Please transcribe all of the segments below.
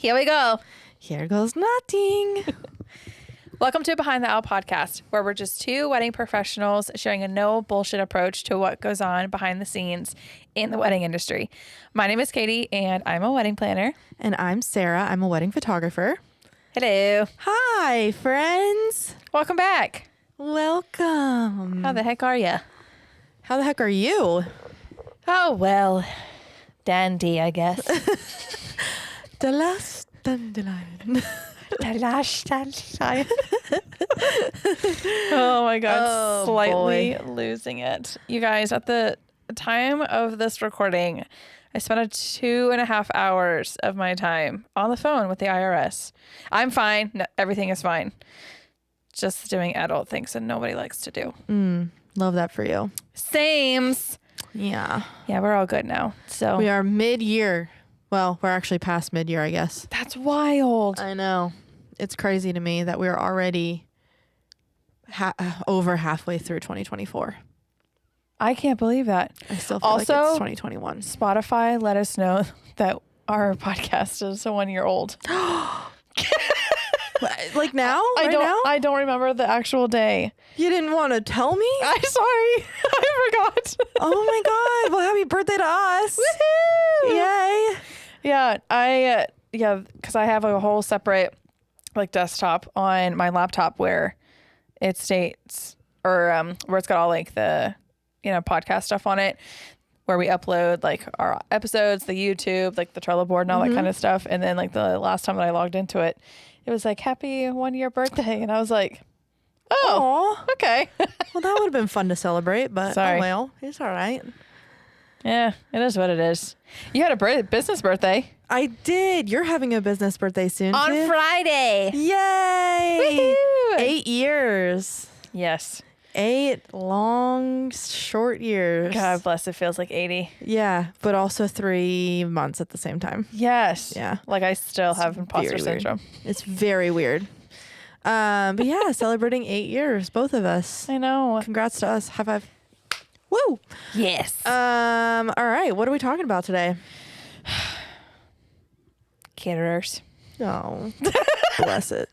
Here we go. Here goes nothing. Welcome to Behind the Owl podcast, where we're just two wedding professionals sharing a no bullshit approach to what goes on behind the scenes in the wedding industry. My name is Katie, and I'm a wedding planner. And I'm Sarah. I'm a wedding photographer. Hello. Hi, friends. Welcome back. Welcome. How the heck are you? How the heck are you? Oh, well, dandy, I guess. The last dandelion. The last dandelion. Oh my God, Oh, slightly losing it. You guys, at the time of this recording, I spent 2.5 hours of my time on the phone with the IRS. I'm fine. No, everything is fine. Just doing adult things that nobody likes to do. Love that for you. Sames. Yeah. Yeah, we're all good now. So We are mid-year. Well, we're actually past mid-year, I guess. that's wild. I know. It's crazy to me that we're already over halfway through 2024. I can't believe that. I still feel like it's 2021. Spotify let us know that our podcast is 1 year old. Like now? I don't remember the actual day. You didn't want to tell me? I'm sorry. I forgot. Oh my God. Well, happy birthday to us. Woohoo! Yay. Yeah, because I have a whole separate like desktop on my laptop where it states or where it's got all like the podcast stuff on it, where we upload like our episodes, the YouTube, like the Trello board and all that kind of stuff. And then like the last time that I logged into it, it was like happy 1 year birthday, and I was like, oh, Aw. okay. Well, that would have been fun to celebrate, but Sorry. oh well, it's all right. Yeah, it is what it is. You had a business birthday I did. You're having a business birthday soon, on too. Friday. Yay! Woohoo! 8 years. Yes. 8 long, short years. God bless. It feels like 80. Yeah, but also 3 months at the same time. Yes. Yeah. Like I still have imposter very weird. syndrome. It's very weird. But yeah, celebrating 8 years, both of us. I know. Congrats to us. High five. Woo! Yes. All right. What are we talking about today? Caterers. Oh, bless it.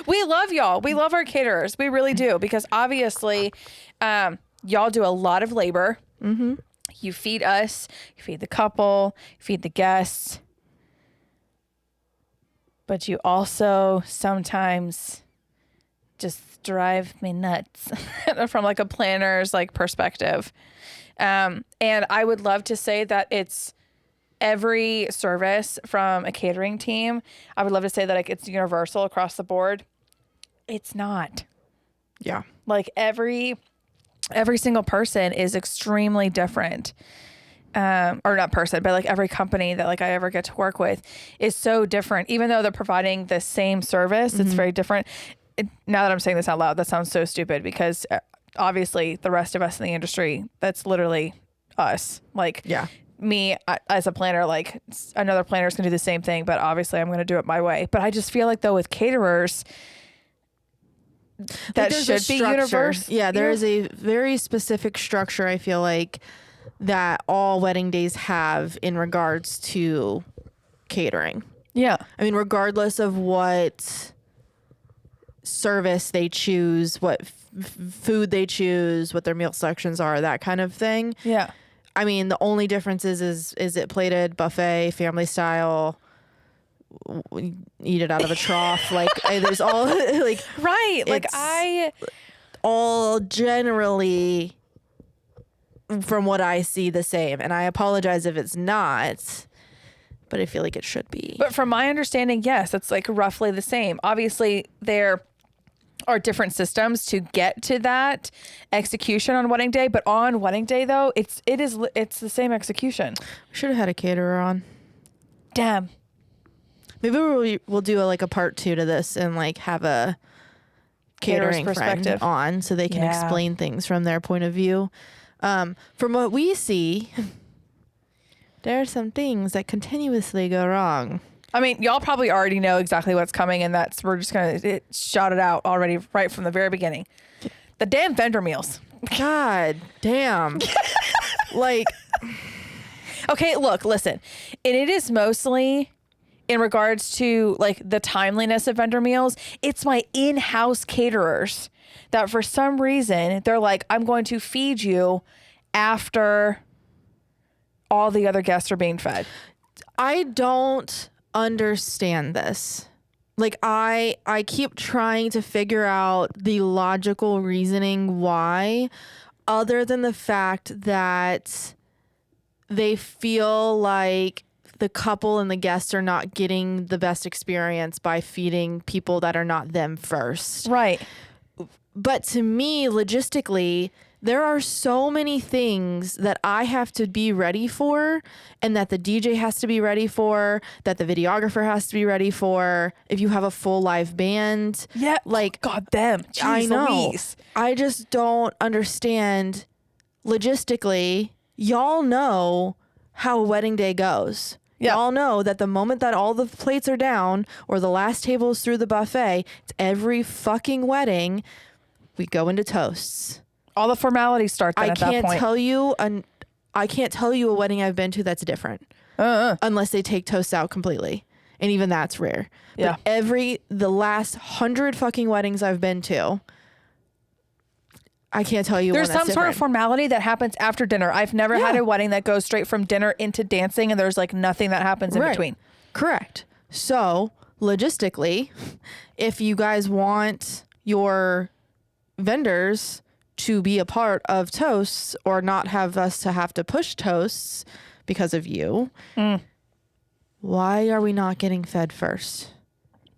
We love y'all. We love our caterers. We really do, because obviously y'all do a lot of labor. Mm-hmm. You feed us, you feed the couple, you feed the guests. But you also sometimes just drive me nuts from like a planner's like perspective. And I would love to say that it's every service from a catering team. I would love to say that like it's universal across the board. It's not. Yeah. Like every single person is extremely different. Or not person, but like every company that like I ever get to work with is so different. Even though they're providing the same service, it's very different. Now that I'm saying this out loud, that sounds so stupid, because obviously the rest of us in the industry, that's literally us. Like, Yeah. me as a planner, like another planner is going to do the same thing, but obviously I'm going to do it my way. But I just feel like though with caterers, that should be universal. Yeah, there is a very specific structure, I feel like, that all wedding days have in regards to catering. Yeah. I mean, regardless of what service they choose, what food they choose, what their meal sections are, that kind of thing. Yeah. I mean, the only difference is it plated, buffet, family style, eat it out of a trough? Like, there's all like Right. Like all generally, from what I see, the same. And I apologize if it's not, but I feel like it should be. But from my understanding, yes, it's like roughly the same. Obviously, there are different systems to get to that execution on wedding day, but on wedding day though, it's the same execution. Should have had a caterer on. Damn. Maybe we'll do a part 2 to this and like have a Caterer's catering perspective friend on so they can Yeah. explain things from their point of view. From what we see, there are some things that continuously go wrong. I mean, y'all probably already know exactly what's coming, and we're just going to shout it out already right from the very beginning. The damn vendor meals. God damn. Like, Okay, look, listen. And it is mostly in regards to like the timeliness of vendor meals, it's my in-house caterers that for some reason they're like, I'm going to feed you after all the other guests are being fed. I don't understand this. Like I keep trying to figure out the logical reasoning why, other than the fact that they feel like the couple and the guests are not getting the best experience by feeding people that are not them first. Right. But to me, logistically, there are so many things that I have to be ready for, and that the DJ has to be ready for, that the videographer has to be ready for. If you have a full live band. Yeah. Like, God damn. Jeez I know. Louise. I just don't understand logistically. Y'all know how a wedding day goes. Yeah. Y'all know that the moment that all the plates are down or the last table is through the buffet, it's every fucking wedding, we go into toasts. All the formalities start then at that point. I can't tell you a wedding I've been to that's different. Unless they take toasts out completely. And even that's rare. Yeah. But the last 100 fucking weddings I've been to, I can't tell you There's one that's some sort of different. formality that happens after dinner. I've never had a wedding that goes straight from dinner into dancing and there's like nothing that happens in between. Correct. So logistically, if you guys want your vendors to be a part of toasts or not have us to have to push toasts because of you, why are we not getting fed first?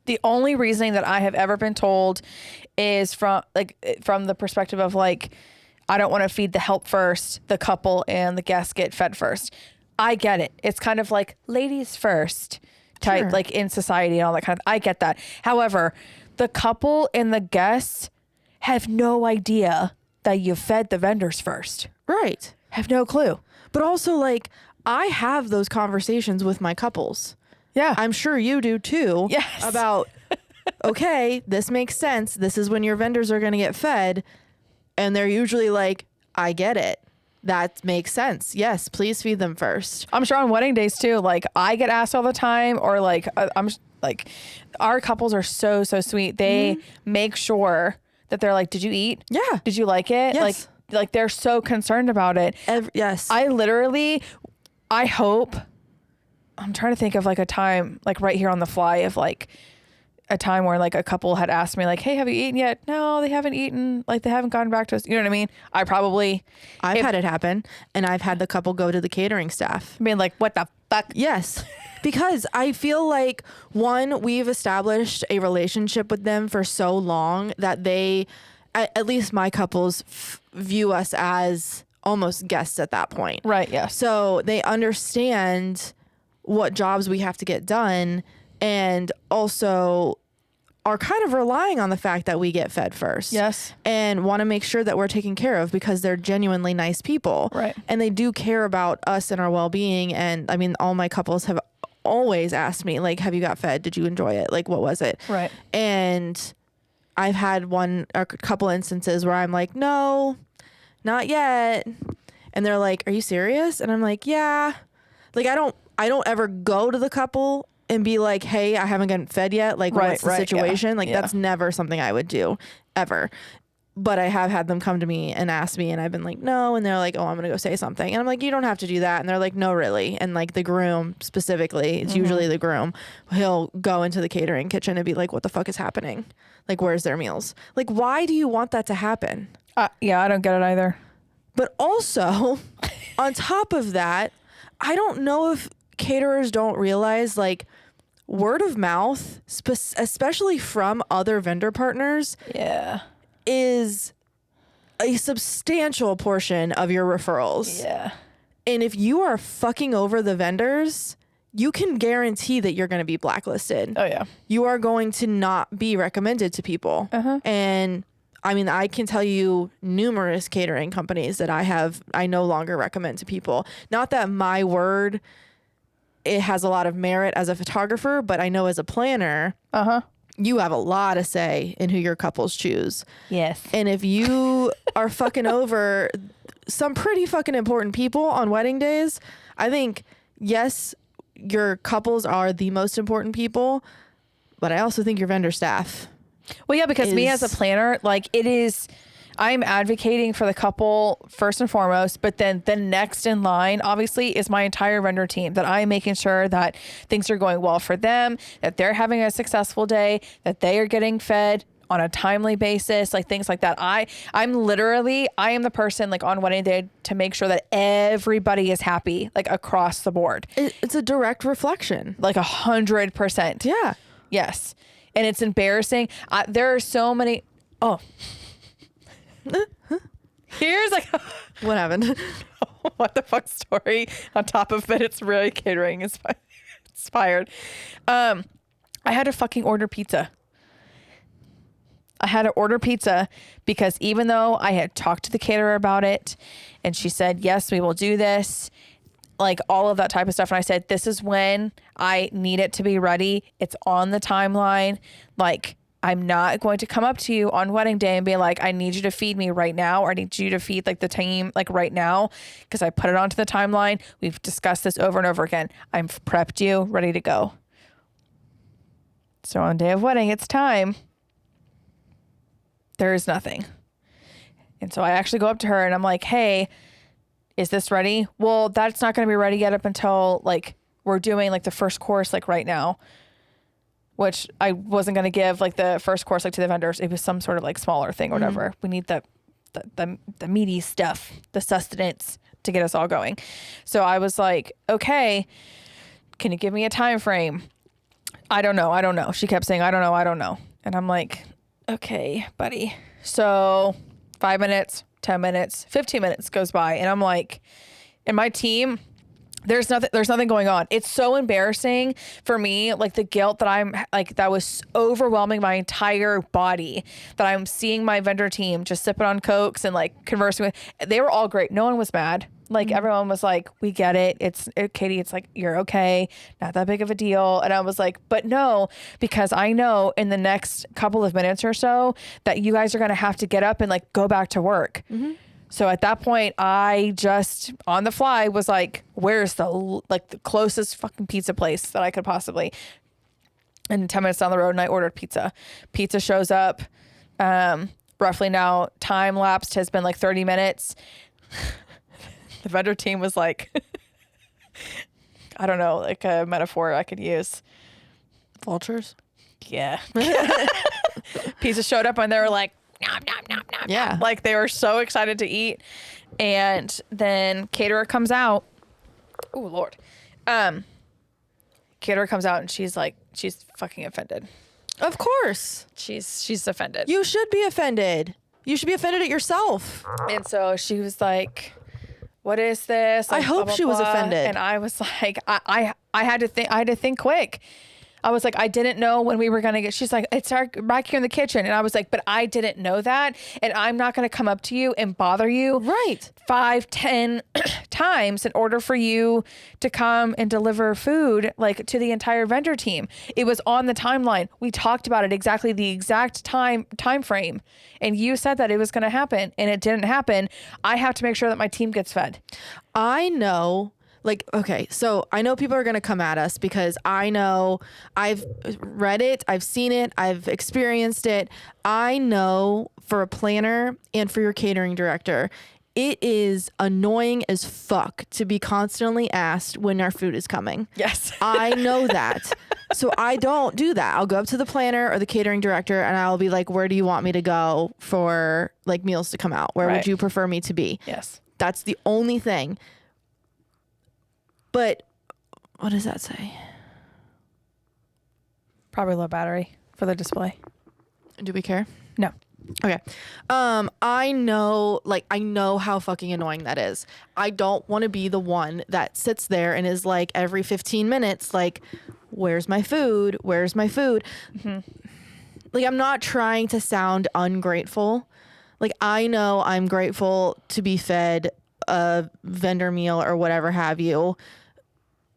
The only reasoning that I have ever been told is from the perspective of like, I don't want to feed the help first, the couple and the guests get fed first. I get it. It's kind of like ladies first type, Sure. like in society and all that kind of, I get that. However, the couple and the guests have no idea that you fed the vendors first. Right. Have no clue. But also, like, I have those conversations with my couples. Yeah. I'm sure you do too. Yes. About, okay, this makes sense. This is when your vendors are going to get fed. And they're usually like, I get it. That makes sense. Yes, please feed them first. I'm sure on wedding days too, like I get asked all the time, or like I'm like, our couples are so sweet. They make sure that they're like, did you eat? Yeah. Did you like it? Yes. Like they're so concerned about it. Yes. I hope, I'm trying to think of like a time, like right here on the fly of like a time where like a couple had asked me like, hey, have you eaten yet? No, they haven't eaten. Like they haven't gotten back to us. You know what I mean? I've had it happen, and I've had the couple go to the catering staff. I mean, like, what the fuck? Yes. Because I feel like, one, we've established a relationship with them for so long that they, at least my couples, view us as almost guests at that point. Right, yes. So they understand what jobs we have to get done, and also are kind of relying on the fact that we get fed first. Yes. And want to make sure that we're taken care of because they're genuinely nice people. Right. And they do care about us and our well-being. And I mean, all my couples have always asked me, like, have you got fed? Did you enjoy it? Like, what was it? Right. And I've had a couple instances where I'm like, no, not yet. And they're like, are you serious? And I'm like, yeah. Like, I don't ever go to the couple and be like, hey, I haven't gotten fed yet. Like, what's the situation? Yeah, like, that's never something I would do ever. But I have had them come to me and ask me, and I've been like, no. And they're like, oh, I'm going to go say something. And I'm like, you don't have to do that. And they're like, no, really. And like the groom specifically, it's usually the groom, he'll go into the catering kitchen and be like, what the fuck is happening? Like, where's their meals? Like, why do you want that to happen? Yeah, I don't get it either. But also, on top of that, I don't know if caterers don't realize, like, word of mouth, especially from other vendor partners, is a substantial portion of your referrals. Yeah. And if you are fucking over the vendors, you can guarantee that you're going to be blacklisted. Oh, yeah. You are going to not be recommended to people. And I mean, I can tell you numerous catering companies that I no longer recommend to people. Not that my word, it has a lot of merit as a photographer, but I know as a planner, you have a lot of say in who your couples choose. Yes. And if you are fucking over some pretty fucking important people on wedding days, I think, yes, your couples are the most important people, but I also think your vendor staff. Well, yeah, because me as a planner, like I'm advocating for the couple first and foremost, but then the next in line, obviously, is my entire vendor team, that I'm making sure that things are going well for them, that they're having a successful day, that they are getting fed on a timely basis, like things like that. I am the person like on wedding day to make sure that everybody is happy, like across the board. It's a direct reflection. Like 100%. Yeah. Yes. And it's embarrassing. There are so many. Oh, here's like, what happened? What the fuck story on top of it. It's really catering inspired. I had to fucking order pizza. I had to order pizza because even though I had talked to the caterer about it and she said, yes, we will do this, like all of that type of stuff. And I said, this is when I need it to be ready. It's on the timeline. Like, I'm not going to come up to you on wedding day and be like, I need you to feed me right now, or I need you to feed like the team like right now, because I put it onto the timeline. We've discussed this over and over again. I'm prepped you, ready to go. So on day of wedding, it's time. There is nothing. And so I actually go up to her and I'm like, hey, is this ready? Well, that's not going to be ready yet up until like we're doing like the first course like right now, which I wasn't going to give like the first course like to the vendors. It was some sort of like smaller thing or whatever. We need the meaty stuff, the sustenance to get us all going. So I was like, okay, can you give me a time frame? I don't know. She kept saying, I don't know. And I'm like, okay, buddy. So 5 minutes, 10 minutes, 15 minutes goes by. And I'm like, and my team, there's nothing going on. It's so embarrassing for me, like the guilt that I'm like, that was overwhelming my entire body, that I'm seeing my vendor team just sipping on Cokes and like conversing with, they were all great. No one was mad. Like everyone was like, we get it. Katie, it's like, you're okay. Not that big of a deal. And I was like, but no, because I know in the next couple of minutes or so that you guys are going to have to get up and like go back to work. So at that point, I just on the fly was like, where's the closest fucking pizza place that I could possibly, and 10 minutes down the road, and I ordered pizza. Pizza shows up. Roughly now time lapsed has been like 30 minutes. The vendor team was like, I don't know, like a metaphor I could use. Vultures? Yeah. Pizza showed up and they were like, nom, nom, nom, nom. Yeah. Like they were so excited to eat. And then caterer comes out. Oh, Lord. Caterer comes out and she's fucking offended. Of course. She's offended. You should be offended. You should be offended at yourself. And so she was like, what is this? Like, I hope blah, blah, she was blah. offended. And I was like, I had to think quick. I was like, I didn't know when we were going to get, she's like, it's back here in the kitchen. And I was like, but I didn't know that. And I'm not going to come up to you and bother you. Right. 5-10 times in order for you to come and deliver food like to the entire vendor team. It was on the timeline. We talked about it exactly the exact time frame. And you said that it was going to happen and it didn't happen. I have to make sure that my team gets fed. I know. Like, okay, so I know people are going to come at us because I know I've read it, I've seen it, I've experienced it. I know for a planner and for your catering director, it is annoying as fuck to be constantly asked when our food is coming. Yes. I know that. So I don't do that. I'll go up to the planner or the catering director and I'll be like, where do you want me to go for like meals to come out? Where would you prefer me to be? Yes. That's the only thing. But what does that say? Probably low battery for the display. Do we care? No. Okay. I know how fucking annoying that is. I don't want to be the one that sits there and is like every 15 minutes, like, where's my food? Where's my food? Mm-hmm. Like, I'm not trying to sound ungrateful. Like, I know I'm grateful to be fed a vendor meal or whatever have you.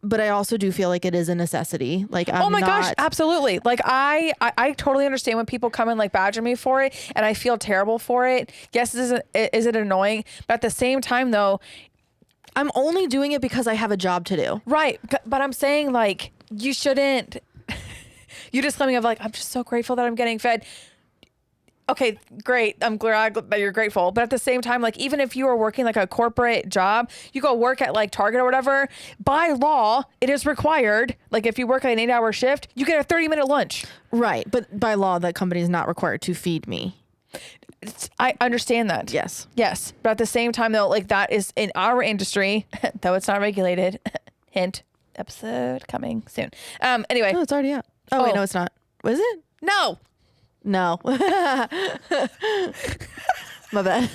But I also do feel like it is a necessity. Like, I'm oh my gosh, absolutely. Like I totally understand when people come and like badger me for it, and I feel terrible for it. Yes, is it annoying? But at the same time, though, I'm only doing it because I have a job to do. Right. But I'm saying like, you shouldn't, you just coming of like, I'm just so grateful that I'm getting fed. Okay, great. I'm glad that you're grateful. But at the same time, like, even if you are working like a corporate job, you go work at like Target or whatever, by law, it is required. Like if you work an 8-hour shift, you get a 30-minute lunch. Right. But by law, that company is not required to feed me. I understand that. Yes. Yes. But at the same time though, like that is in our industry, though it's not regulated. Hint, episode coming soon. Anyway. No, it's already out. Oh, wait, no, it's not. Was it? No. No. My bad.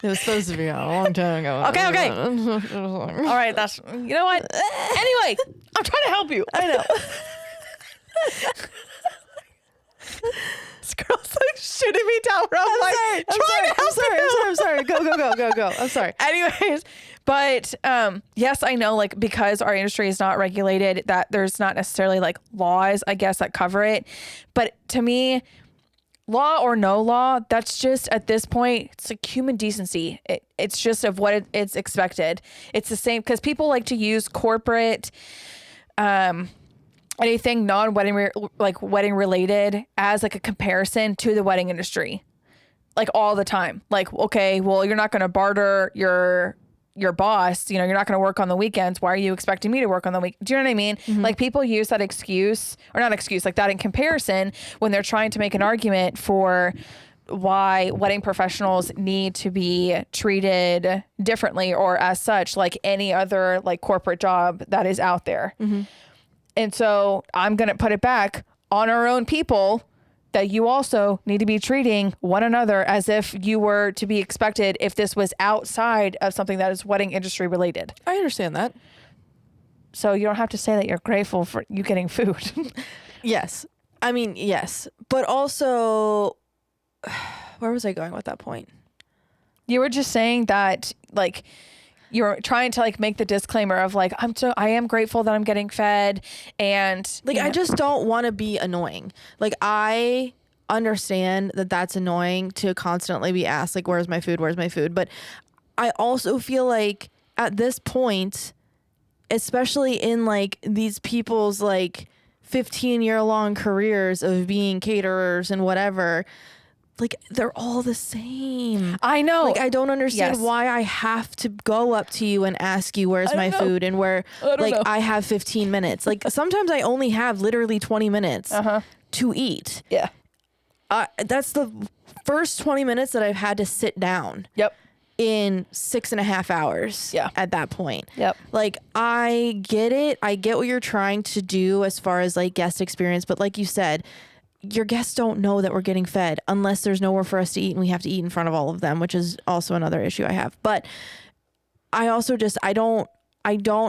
It was supposed to be out a long time ago. Okay. All right. That's, you know what? Anyway, I'm trying to help you. I know. This girl's like shooting me down. I'm sorry. Go. I'm sorry. Anyways, but yes, I know like because our industry is not regulated that there's not necessarily like laws, I guess, that cover it. But to me, law or no law, that's just at this point, it's like human decency. It's just of what it's expected. It's the same because people like to use corporate, anything non-wedding, like wedding related as like a comparison to the wedding industry, like all the time. Like, okay, well, you're not going to barter your boss, you know, you're not going to work on the weekends. Why are you expecting me to work on the week? Do you know what I mean? Mm-hmm. Like people use that excuse or not excuse, like that in comparison when they're trying to make an argument for why wedding professionals need to be treated differently or as such, like any other like corporate job that is out there. Mm-hmm. And so I'm going to put it back on our own people that you also need to be treating one another as if you were to be expected if this was outside of something that is wedding industry related. I understand that. So you don't have to say that you're grateful for you getting food. Yes. I mean, yes. But also, where was I going with that point? You were just saying that like you're trying to like make the disclaimer of like, I am grateful that I'm getting fed and like, I just don't want to be annoying. Like I understand that that's annoying to constantly be asked like, where's my food? But I also feel like at this point, especially in like these people's like 15-year-long careers of being caterers and whatever, like they're all the same. I know. Like I don't understand why I have to go up to you and ask you where's my food and where like I have 15 minutes. Like sometimes I only have literally 20 minutes to eat. Yeah. That's the first 20 minutes that I've had to sit down. Yep. In 6.5 hours. Yeah. At that point. Yep. Like I get it. I get what you're trying to do as far as like guest experience, but like you said, your guests don't know that we're getting fed unless there's nowhere for us to eat and we have to eat in front of all of them, which is also another issue I have. But I also just, I don't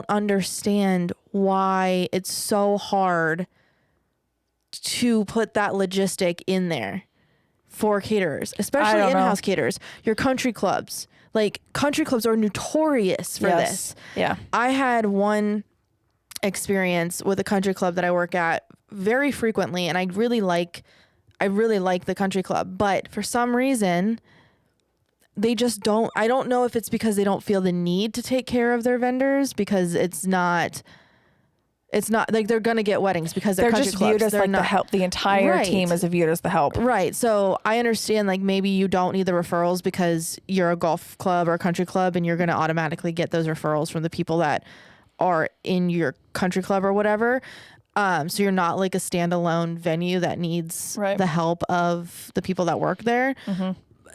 understand why it's so hard to put that logistic in there for caterers, especially in-house caterers. Your country clubs, like country clubs are notorious for this. Yeah. I had one experience with a country club that I work at very frequently, and I really like the country club, but for some reason they just don't. I don't know if it's because they don't feel the need to take care of their vendors because it's not like they're gonna get weddings because they're country just clubs. viewed as like the help. The entire team is viewed as the help. Right. So I understand like maybe you don't need the referrals because you're a golf club or a country club and you're gonna automatically get those referrals from the people that are in your country club or whatever. So you're not like a standalone venue that needs the help of the people that work there. Mm-hmm.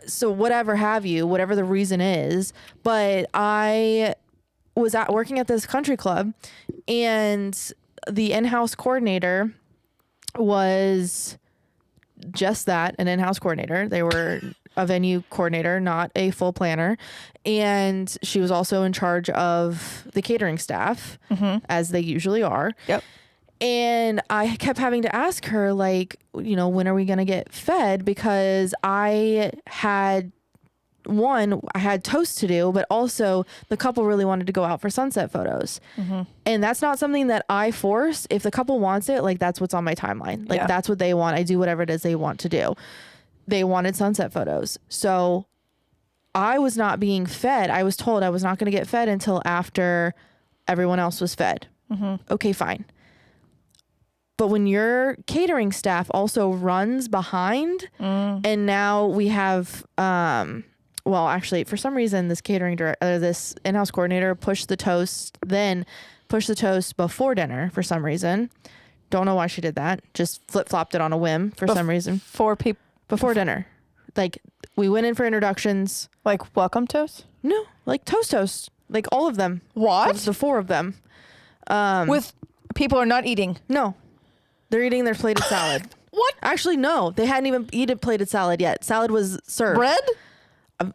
So whatever the reason is, but I was working at this country club and the in-house coordinator was just that, an in-house coordinator. They were a venue coordinator, not a full planner. And she was also in charge of the catering staff, as they usually are. Yep. And I kept having to ask her, like, you know, when are we going to get fed? Because I had toast to do, but also the couple really wanted to go out for sunset photos. Mm-hmm. And that's not something that I force. If the couple wants it, like that's what's on my timeline. Like that's what they want. I do whatever it is they want to do. They wanted sunset photos. So I was not being fed. I was told I was not going to get fed until after everyone else was fed. Okay, fine. But when your catering staff also runs behind, and now we have, well, actually, for some reason, this this in-house coordinator pushed the toast before dinner for some reason. Don't know why she did that. Just flip-flopped it on a whim for some reason. Before dinner. Like, we went in for introductions. Like welcome toast? No, like toast. Like all of them. What? The 4 of them. With people are not eating. No. They're eating their plated salad. What? Actually, no. They hadn't even eaten plated salad yet. Salad was served. Bread?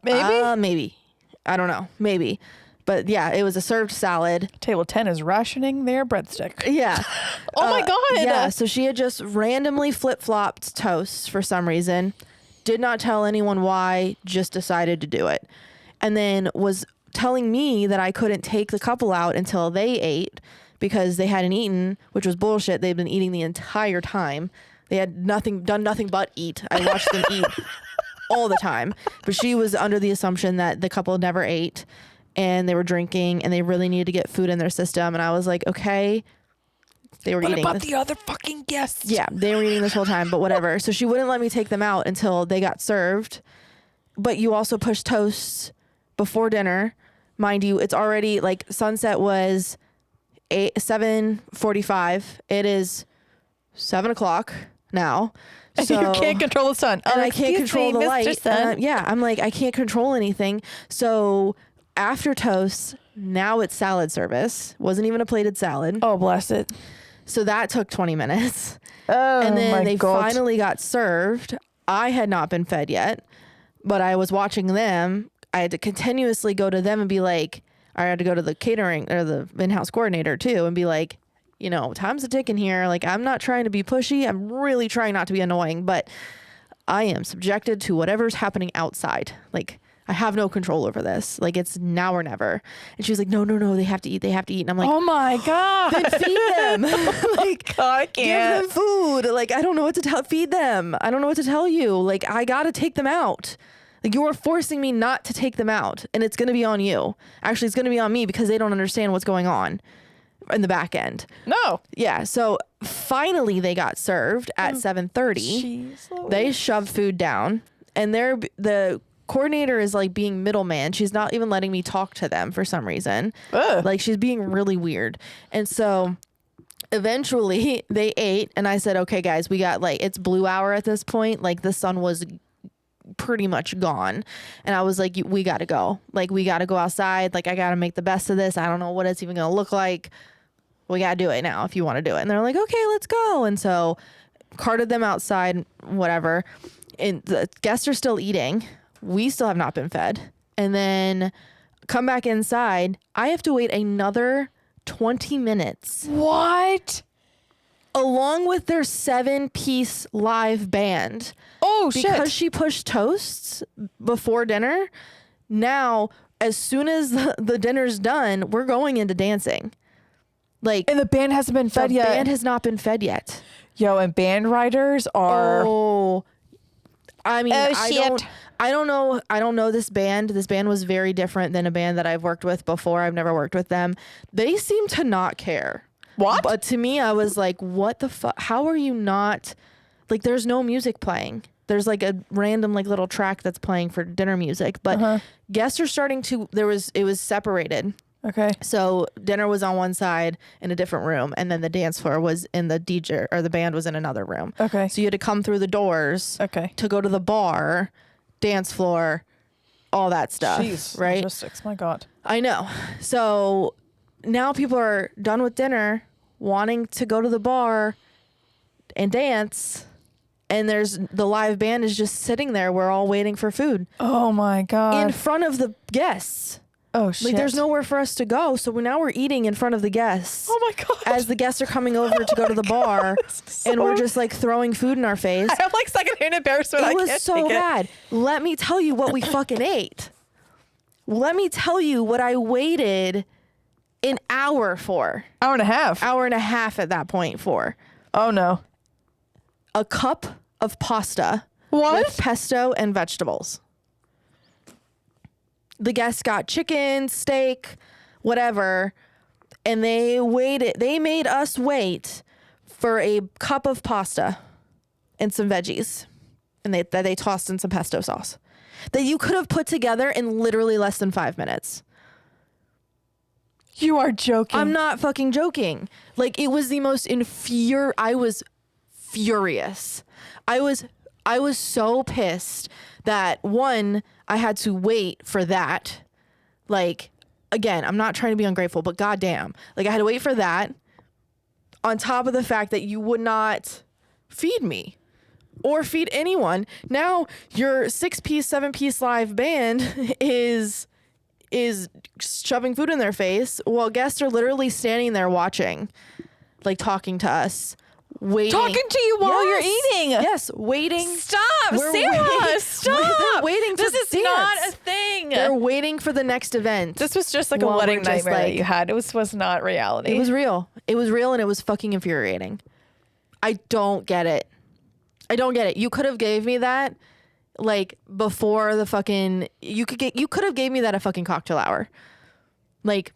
Maybe? Maybe. I don't know. Maybe. But yeah, it was a served salad. Table 10 is rationing their breadstick. Yeah. Oh my God. Yeah. So she had just randomly flip-flopped toast for some reason. Did not tell anyone why, just decided to do it. And then was telling me that I couldn't take the couple out until they ate because they hadn't eaten, which was bullshit. They'd been eating the entire time. They had done nothing but eat. I watched them eat all the time. But she was under the assumption that the couple never ate and they were drinking and they really needed to get food in their system. And I was like, okay. They were eating. What about the other fucking guests? Yeah, they were eating this whole time, but whatever. So she wouldn't let me take them out until they got served. But you also push toasts before dinner. Mind you, it's already like sunset was 7:45. It is 7:00 now. So you can't control the sun. And I can't control the light. I'm like, I can't control anything. So after toast, now it's salad service. Wasn't even a plated salad. Oh, bless it. So that took 20 minutes. Oh, and then they God. finally got served. I had not been fed yet, but I was watching them. I had to continuously go to them and be like, I had to go to the catering or the in-house coordinator too and be like, you know, time's a ticking here. Like, I'm not trying to be pushy. I'm really trying not to be annoying, but I am subjected to whatever's happening outside. Like, I have no control over this. Like, it's now or never. And she was like, no, they have to eat. And I'm like, oh my God. then feed them. Like, God, I can't. give them food. Like, I don't know what to feed them. I don't know what to tell you. Like, I got to take them out. Like, you are forcing me not to take them out. And it's going to be on you. Actually, it's going to be on me because they don't understand what's going on in the back end. No. Yeah. So finally they got served at 7:30. Jeez, they shoved food down and the coordinator is like being middleman. She's not even letting me talk to them for some reason. Ugh. Like, she's being really weird. And so eventually they ate and I said, okay, guys, we got like, it's blue hour at this point. Like, the sun was pretty much gone. And I was like, we got to go. Like, we got to go outside. Like, I got to make the best of this. I don't know what it's even going to look like. We got to do it now if you want to do it. And they're like, okay, let's go. And so carted them outside, whatever. And the guests are still eating. We still have not been fed. And then come back inside. I have to wait another 20 minutes. What? Along with their 7-piece live band. Oh, shit. Because she pushed toasts before dinner. Now, as soon as the dinner's done, we're going into dancing. Like, And the band hasn't been fed yet. The band has not been fed yet. Yo, and band riders are... Oh. I mean, shit. I don't know this band. This band was very different than a band that I've worked with before. I've never worked with them. They seem to not care. What? But to me, I was like, what the fuck? How are you not... Like, there's no music playing. There's like a random like little track that's playing for dinner music. But guests are starting to... It was separated. Okay. So dinner was on one side in a different room, and then the dance floor was in the DJ or the band was in another room. Okay. So you had to come through the doors. Okay. To go to the bar, dance floor, all that stuff. Jeez. Right. Logistics. My God. I know. So now people are done with dinner, wanting to go to the bar and dance, and there's the live band is just sitting there. We're all waiting for food. Oh my God. In front of the guests. Oh shit. Like, there's nowhere for us to go, so now we're eating in front of the guests. Oh my God. As the guests are coming over to go to the bar, and we're just like throwing food in our face. I have like secondhand embarrassment. It was so bad. Let me tell you what we fucking ate. Let me tell you what I waited an hour for. Hour and a half. Hour and a half at that point for. Oh no. A cup of pasta. What? With pesto and vegetables. the guests got chicken, steak, whatever, and they made us wait for a cup of pasta and some veggies, and they tossed in some pesto sauce that you could have put together in literally less than 5 minutes. You are joking. I'm not fucking joking. Like, it was the most I was furious. I was so pissed that, one, I had to wait for that. Like, again, I'm not trying to be ungrateful, but goddamn, like, I had to wait for that on top of the fact that you would not feed me or feed anyone. Now your 6-piece, 7-piece live band is shoving food in their face while guests are literally standing there watching, like, talking to us, waiting. Talking to you while you're eating. Yes, waiting. Stop, Sarah, stop. They're waiting This to is dance. not a thing. They're waiting for the next event. This was just like a While wedding we're just, nightmare that like- you had. It was not reality. It was real. It was real, and it was fucking infuriating. I don't get it. You could have gave me that, like, before the fucking. You could have gave me that at fucking cocktail hour. Like,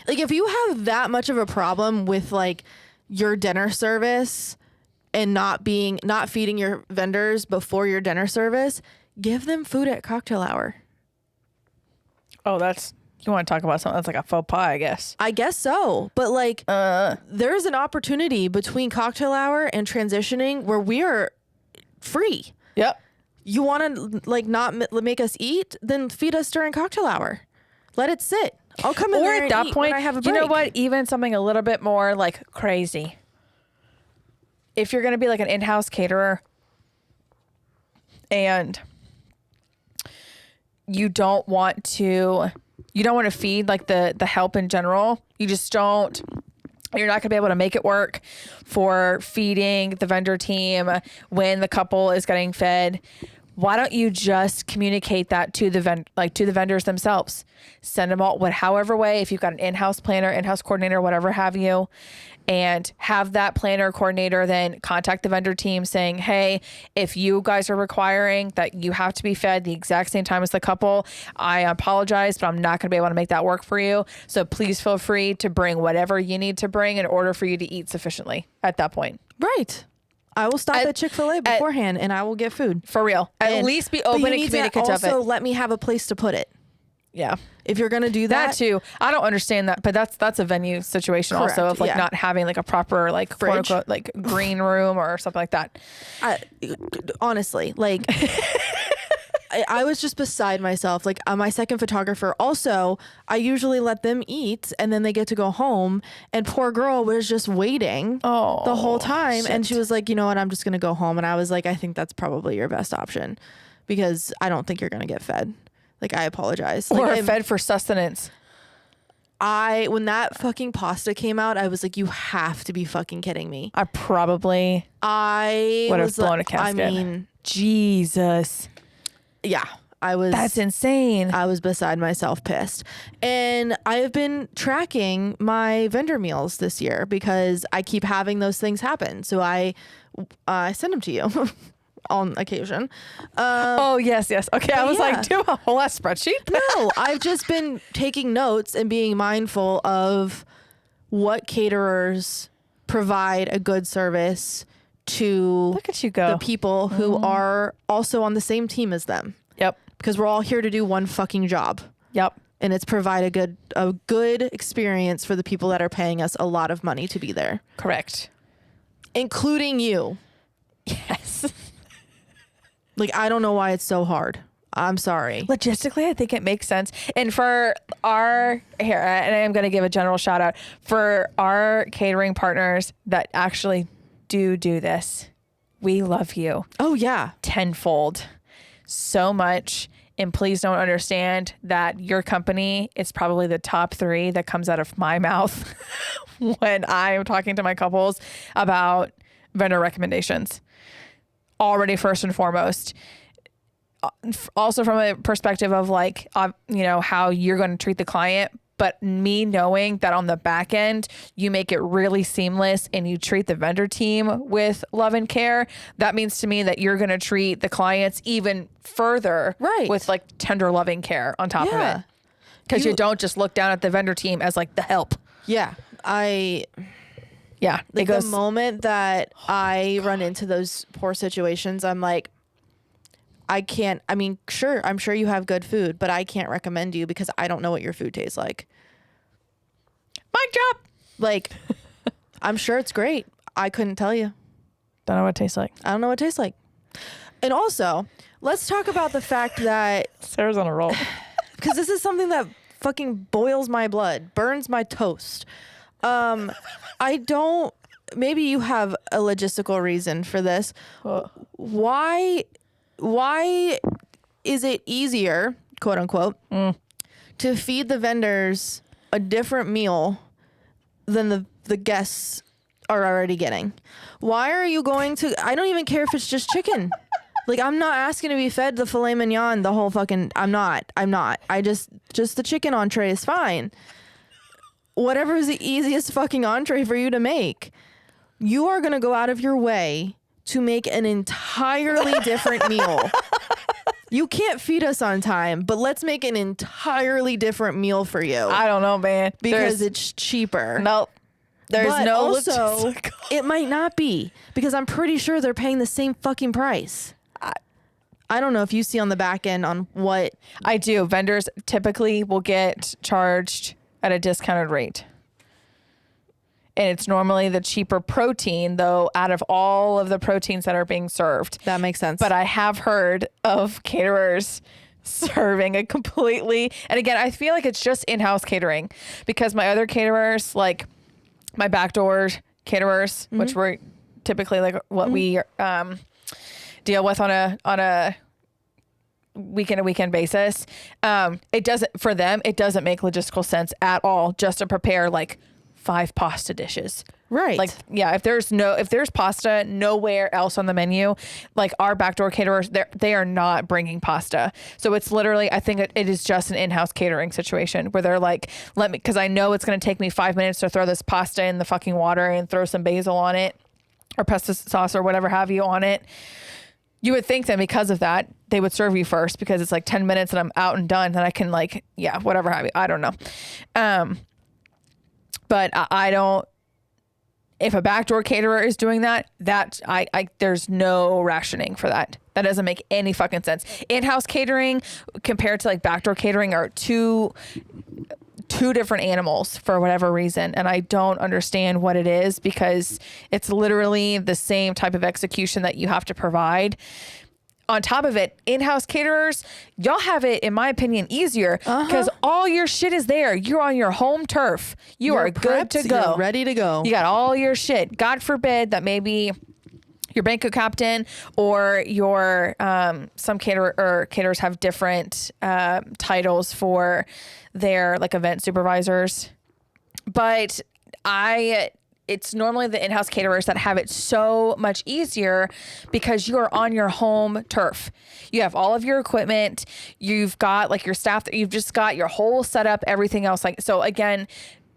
if you have that much of a problem with, like, your dinner service and not feeding your vendors before your dinner service, give them food at cocktail hour. Oh, you want to talk about something that's like a faux pas, I guess. I guess so. But, like, there's an opportunity between cocktail hour and transitioning where we are free. Yep. You want to, like, not make us eat? Then feed us during cocktail hour. Let it sit. I'll come in Or there at and that eat point, when I have a you know break. what? Even something a little bit more, like, crazy. If you're going to be like an in-house caterer and you don't want to feed, like, the help in general, you're not going to be able to make it work for feeding the vendor team when the couple is getting fed. Why don't you just communicate that to the vendors themselves? Send them all, however way, if you've got an in-house planner, in-house coordinator, whatever have you, and have that planner or coordinator then contact the vendor team saying, hey, if you guys are requiring that you have to be fed the exact same time as the couple, I apologize, but I'm not going to be able to make that work for you. So please feel free to bring whatever you need to bring in order for you to eat sufficiently at that point. Right. I will stop at Chick-fil-A beforehand and I will get food. For real. At least be open and communicative of it. Also, let me have a place to put it. Yeah. If you're going to do that. That too. I don't understand that, but that's a venue situation. Correct, also of, like, yeah. not having, like, a proper, like, quote Fridge. unquote, like, green room or something like that. Honestly, like, I was just beside myself. Like, my second photographer, also, I usually let them eat and then they get to go home. And poor girl was just waiting the whole time. shit. And she was like, you know what? I'm just going to go home. And I was like, I think that's probably your best option because I don't think you're going to get fed. Like, I apologize. Or Like, fed for sustenance. when that fucking pasta came out, I was like, you have to be fucking kidding me. I probably would have blown a casket. I mean, Jesus. yeah, That's insane. I was beside myself pissed. And I have been tracking my vendor meals this year because I keep having those things happen. So I send them to you on occasion. Oh, yes. Okay, I was yeah. like, do a whole ass spreadsheet? No, I've just been taking notes and being mindful of what caterers provide a good service to Look at you go. the people who are also on the same team as them. Yep. Because we're all here to do one fucking job. Yep. And it's provide a good experience for the people that are paying us a lot of money to be there, Correct. including you. Yes. Like, I don't know why it's so hard. I'm sorry. Logistically, I think it makes sense. And for and I am going to give a general shout out for our catering partners that actually do this. We love you Oh, yeah. tenfold so much. And please don't understand that your company is probably the top 3 that comes out of my mouth when I am talking to my couples about vendor recommendations. Already first and foremost. Also from a perspective of, like, how you're going to treat the client, But me knowing that on the back end, you make it really seamless and you treat the vendor team with love and care, that means to me that you're going to treat the clients even further with like tender loving care on top of it. Because you don't just look down at the vendor team as like the help. Yeah. Like the moment that I run into those poor situations, I'm like, I'm sure you have good food, but I can't recommend you because I don't know what your food tastes like. Mic drop. Like, I'm sure it's great. I couldn't tell you. Don't know what it tastes like. I don't know what it tastes like. And also, let's talk about the fact that Sarah's on a roll. because this is something that fucking boils my blood, burns my toast. Maybe you have a logistical reason for this. Why is it easier, quote unquote, to feed the vendors a different meal than the guests are already getting? Why are you going to, I don't even care if it's just chicken. Like, I'm not asking to be fed the filet mignon, the whole fucking, I'm not. Just the chicken entree is fine. Whatever is the easiest fucking entree for you to make. You are going to go out of your way to make an entirely different meal. You can't feed us on time, but let's make an entirely different meal for you. I don't know, man. Because it's cheaper. Nope. There's but no also, it might not be, because I'm pretty sure they're paying the same fucking price. I don't know if you see on the back end on what. I do. Vendors typically will get charged at a discounted rate. And it's normally the cheaper protein, though, out of all of the proteins that are being served. That makes sense. But I have heard of caterers serving a completely, and again, I feel like it's just in-house catering, because my other caterers, like my backdoor caterers, which were typically like what we deal with on a weekend basis, it doesn't make logistical sense at all just to prepare like 5 pasta dishes. Right. Like, yeah, if there's pasta nowhere else on the menu, like our backdoor caterers, they are not bringing pasta. So it's literally, I think it is just an in-house catering situation where they're like, because I know it's going to take me 5 minutes to throw this pasta in the fucking water and throw some basil on it or pesto sauce or whatever have you on it. You would think that because of that, they would serve you first, because it's like 10 minutes and I'm out and done, and I can like, yeah, whatever have you. I don't know. But I don't, if a backdoor caterer is doing that there's no rationing for that. That doesn't make any fucking sense. In-house catering compared to like backdoor catering are two different animals for whatever reason. And I don't understand what it is, because it's literally the same type of execution that you have to provide. On top of it, in-house caterers, y'all have it, in my opinion, easier because all your shit is there. You're on your home turf. You're good to go. You're ready to go. You got all your shit. God forbid that maybe your banquet captain or your some caterers have different titles for their like event supervisors. But it's normally the in-house caterers that have it so much easier because you're on your home turf. You have all of your equipment. You've got like your staff. You've just got your whole setup, everything else. Like, so again,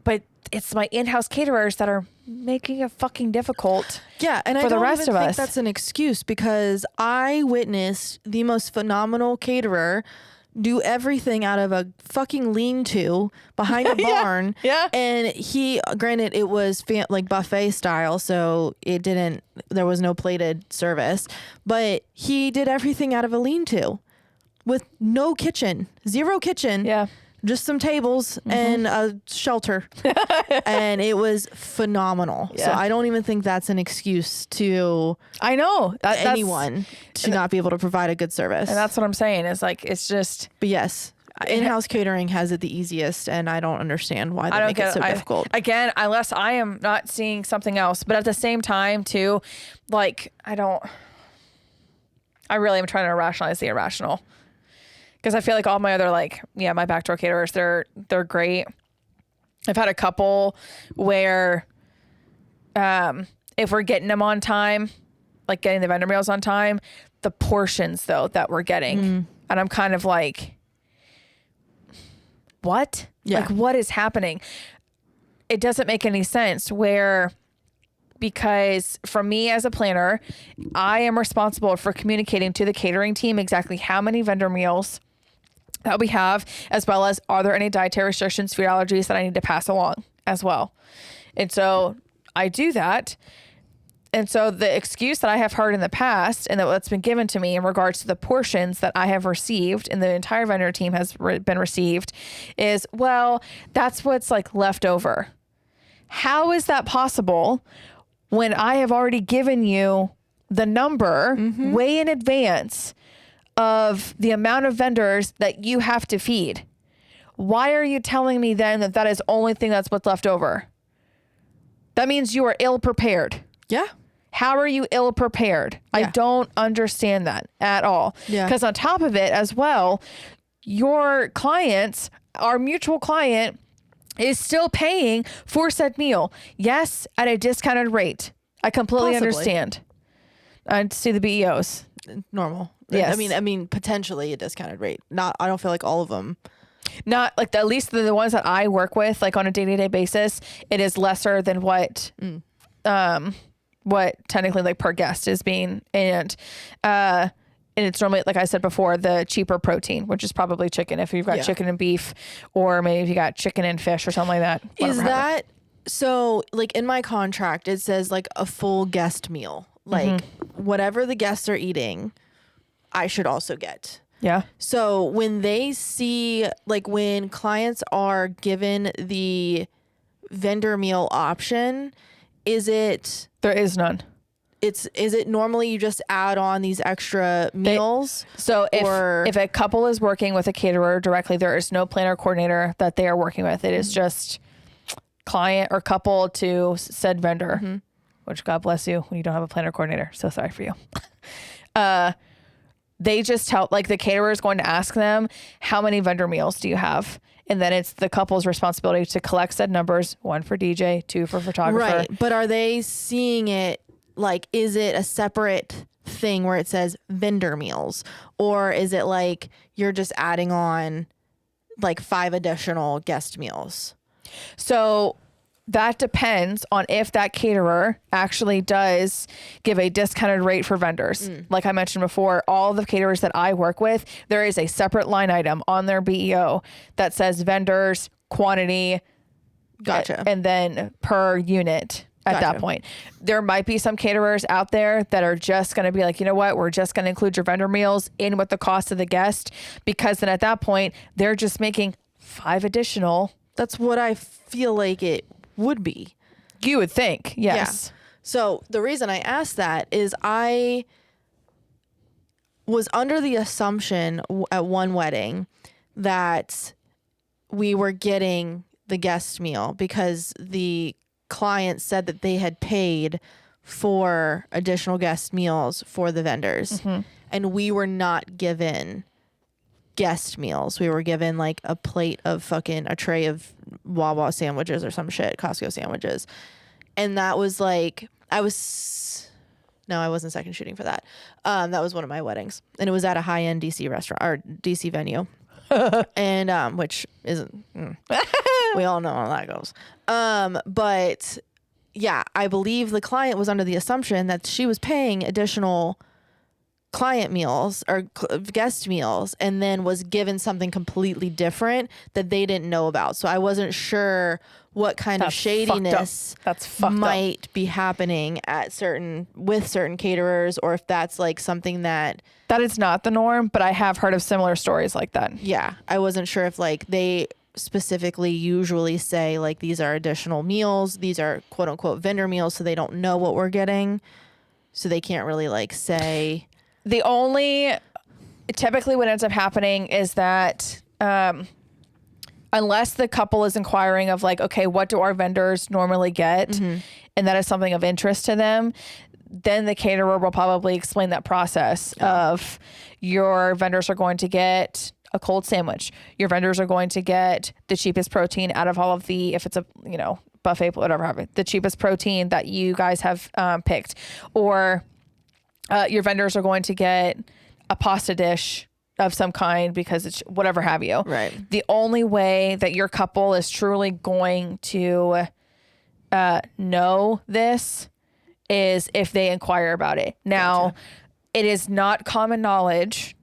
but it's my in-house caterers that are making it fucking difficult. Yeah. And for I the don't rest even of think us. that's an excuse, because I witnessed the most phenomenal caterer do everything out of a fucking lean-to behind a barn. Yeah. And he, granted, it was like buffet style, so there was no plated service, but he did everything out of a lean-to with no kitchen, zero kitchen. Yeah. Just some tables and a shelter. And it was phenomenal. Yeah. So I don't even think that's an excuse to I know anyone to not be able to provide a good service. And that's what I'm saying. Is like, it's just. But yes, in-house catering has it the easiest, and I don't understand why they make it so difficult. Again, unless I am not seeing something else. But at the same time, too, like, I really am trying to rationalize the irrational. Because I feel like all my other, like, yeah, my backdoor caterers, they're great. I've had a couple where if we're getting them on time, like getting the vendor meals on time, the portions, though, that we're getting. And I'm kind of like, what? Yeah. Like, what is happening? It doesn't make any sense because for me as a planner, I am responsible for communicating to the catering team exactly how many vendor meals that we have, as well as are there any dietary restrictions, food allergies that I need to pass along as well. And so I do that. And so the excuse that I have heard in the past and that's been given to me in regards to the portions that I have received and the entire vendor team has been received is, well, that's what's like left over. How is that possible when I have already given you the number way in advance of the amount of vendors that you have to feed? Why are you telling me then that is the only thing that's what's left over? That means you are ill prepared. Yeah. How are you ill prepared? Yeah. I don't understand that at all. Yeah. Because on top of it as well, your clients, our mutual client, is still paying for said meal. Yes, at a discounted rate. I completely understand. I see the BEOs. Normal. Yes. I mean, potentially a discounted rate. I don't feel like all of them. Not like at least the ones that I work with, like on a day-to-day basis, it is lesser than what technically like per guest is being, and it's normally, like I said before, the cheaper protein, which is probably chicken if you've got chicken and beef, or maybe if you got chicken and fish or something like that. Is that so? Like in my contract, it says like a full guest meal, like whatever the guests are eating, I should also get. Yeah. So when they see, like when clients are given the vendor meal option, There is none. Is it normally you just add on these extra meals? So if a couple is working with a caterer directly, there is no planner coordinator that they are working with. It is just client or couple to said vendor, which God bless you when you don't have a planner coordinator. So sorry for you. They just tell, like the caterer is going to ask them, how many vendor meals do you have? And then it's the couple's responsibility to collect said numbers, 1 for DJ, 2 for photographer. Right. But are they seeing it, like, is it a separate thing where it says vendor meals? Or is it like you're just adding on like 5 additional guest meals? So that depends on if that caterer actually does give a discounted rate for vendors. Like I mentioned before, all the caterers that I work with, there is a separate line item on their BEO that says vendors, quantity, Gotcha. and then per unit at that point. There might be some caterers out there that are just going to be like, you know what, we're just going to include your vendor meals in with the cost of the guest, because then at that point, they're just making 5 additional. That's what I feel like it would be. You would think, yes. Yeah. So the reason I asked that is I was under the assumption at one wedding that we were getting the guest meal because the client said that they had paid for additional guest meals for the vendors. And we were not given guest meals. We were given like a plate of a tray of Wawa sandwiches or some shit, Costco sandwiches. And that was like, I wasn't second shooting for that. That was one of my weddings, and it was at a high-end DC restaurant or DC venue. And, which isn't, we all know how that goes. But yeah, I believe the client was under the assumption that she was paying additional client meals or guest meals, and then was given something completely different that they didn't know about. So I wasn't sure what kind of shadiness might be happening with certain caterers, or if that's like something that is not the norm, but I have heard of similar stories like that. Yeah. I wasn't sure if like they specifically usually say like, these are additional meals, these are quote unquote vendor meals, so they don't know what we're getting. So they can't really like say. Typically what ends up happening is that unless the couple is inquiring of like, okay, what do our vendors normally get? And that is something of interest to them, then the caterer will probably explain that process of your vendors are going to get a cold sandwich. Your vendors are going to get the cheapest protein out of all of if it's a, buffet, whatever, the cheapest protein that you guys have picked. Or your vendors are going to get a pasta dish of some kind because it's whatever have you. Right. The only way that your couple is truly going to know this is if they inquire about it. Now, it is not common knowledge.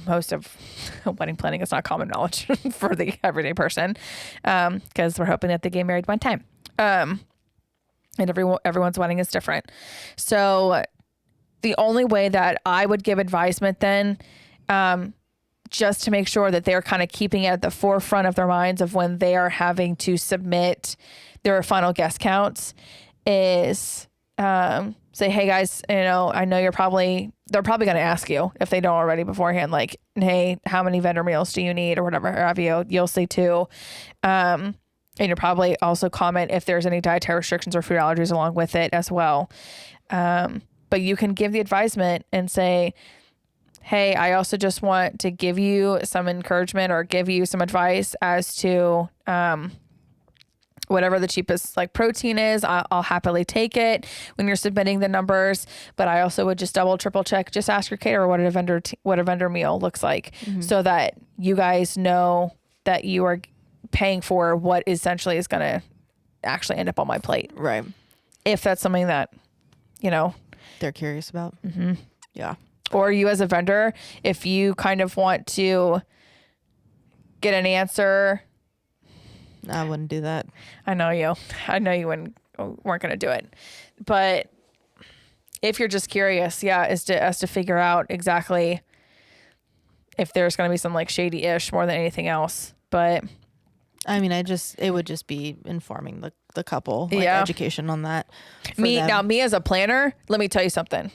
Most of wedding planning is not common knowledge for the everyday person, because we're hoping that they get married one time. And everyone's wedding is different. So the only way that I would give advisement then, just to make sure that they're kind of keeping it at the forefront of their minds of when they are having to submit their final guest counts, is say, hey guys, I know they're probably going to ask you, if they don't already beforehand, like, hey, how many vendor meals do you need or whatever have you? You'll say 2. And you'll probably also comment if there's any dietary restrictions or food allergies along with it as well. But you can give the advisement and say, hey, I also just want to give you some encouragement or give you some advice as to whatever the cheapest like protein is. I'll happily take it when you're submitting the numbers, but I also would just double, triple check, just ask your caterer what a vendor meal looks like, so that you guys know that you are paying for what essentially is going to actually end up on my plate. Right. If that's something that, they're curious about. Yeah. Or you as a vendor, if you kind of want to get an answer. I wouldn't do that. I know you weren't going to do it. But if you're just curious, as to figure out exactly if there's going to be some like shady-ish more than anything else. But I mean, it would just be informing the couple, education on that. Me as a planner, let me tell you something.